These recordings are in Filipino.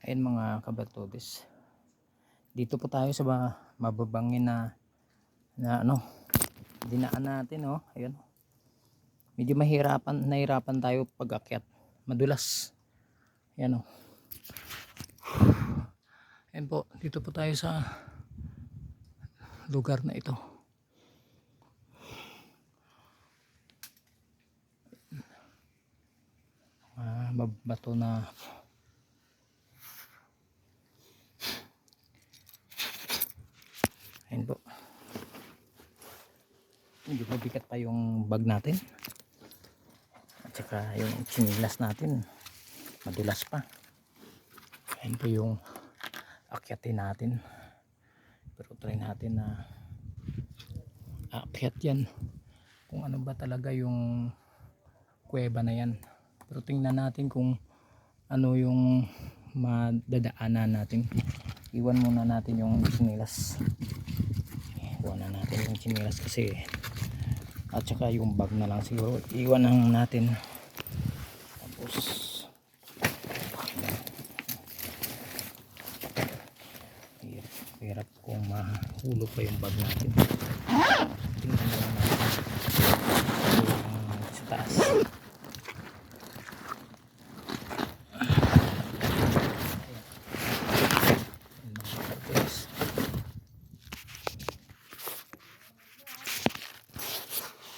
Ayun mga kabatodis, dito po tayo sa mababangin na dinaan natin. Ayun, medyo nahirapan tayo pag akyat, madulas. Ayan Ayan po, dito po tayo sa lugar na ito. Mabato na. Ayan po, medyo mabigat pa yung bag natin at saka yung chinilas natin madulas pa. Ayan po yung akyatin natin, pero try natin na aakyat yan kung ano ba talaga yung kuweba na yan. Pero tingnan natin kung ano yung madadaanan natin. Iwan muna natin yung chinilas, kasi at saka yung bag na lang siguro iwan lang natin. Tapos hirap kung mahulog pa yung bag natin. Tingnan lang natin sa taas.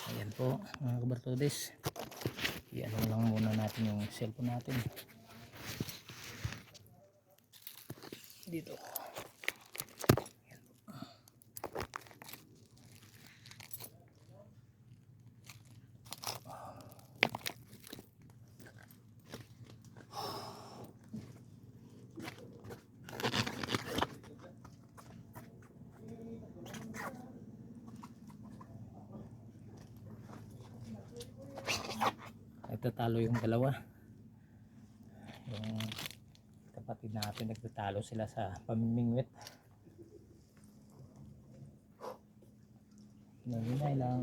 Ayan po mga kabartodes, i-ano lang muna natin yung cellphone natin dito. Nagtatalo yung dalawa, yung kapatid natin, nagtatalo sila sa pamimingwit. Nalinay lang.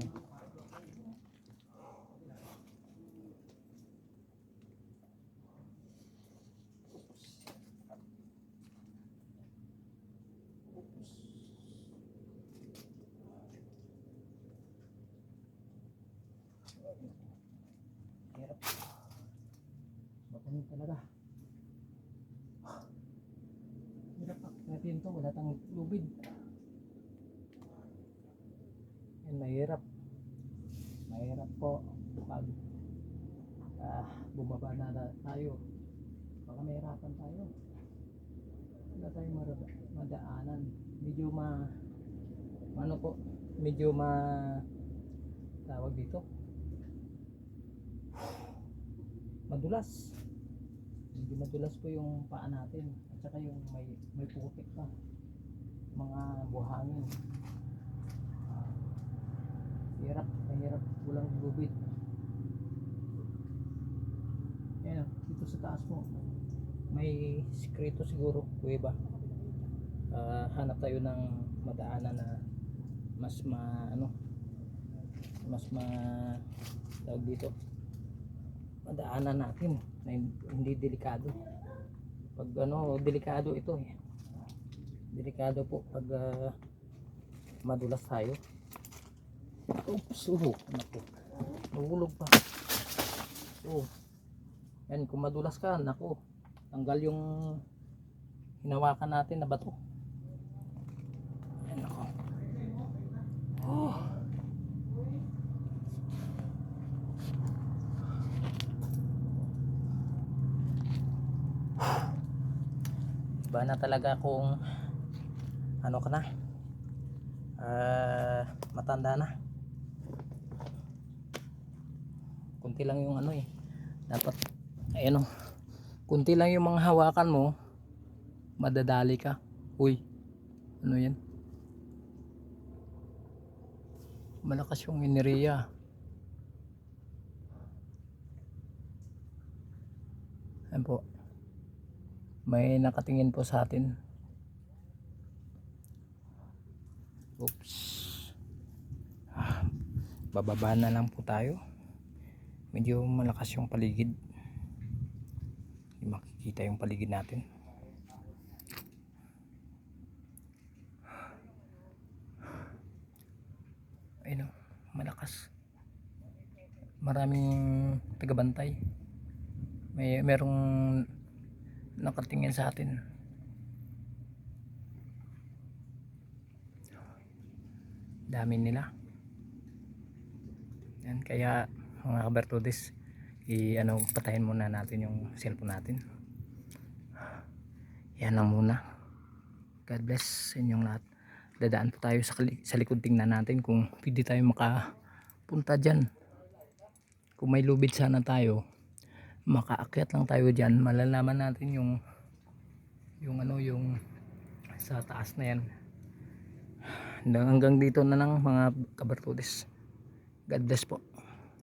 Hirap. Matanim talaga. Hirap natin to, wala tang lubid. Yan, mahirap po pag bumaba na tayo. Baka mahirapan tayo, wala tayong madaanan. Medyo tawag dito, medyo madulas po yung paa natin, at saka yung may putik pa, mga buhangin. Mahirap, walang lubid. Ayan, dito sa taas mo may sikreto siguro, kuweba. Hanap tayo ng madaanan na mas tawag dito, madaanan natin na hindi delikado. Pag delikado ito delikado po pag madulas tayo. Oops, naku, nahulog pa. Yan, kung madulas ka, naku, tanggal yung hinawakan natin na bato. Yan, naku. Iba na talaga kung ano ka na, matanda na. Kunti lang yung dapat kunti lang yung mga hawakan mo, madadali ka. Uy, ano yan, malakas yung enerhiya. Ayan po, may nakatingin po sa atin. Oops, bababa na lang po tayo. Medyo malakas yung paligid, hindi makikita yung paligid natin. maraming tagabantay, merong nakatingin sa atin. Dami nila yan, kaya mga kabartudis, patayin muna natin yung cellphone natin. Yan lang muna. God bless sa inyong lahat. Dadaan po tayo sa likod, tingnan natin kung pwede tayo makapunta dyan. Kung may lubid sana tayo, makaakyat lang tayo dyan, malalaman natin yung sa taas na yan. Hanggang dito na lang mga kabartudis. God bless po.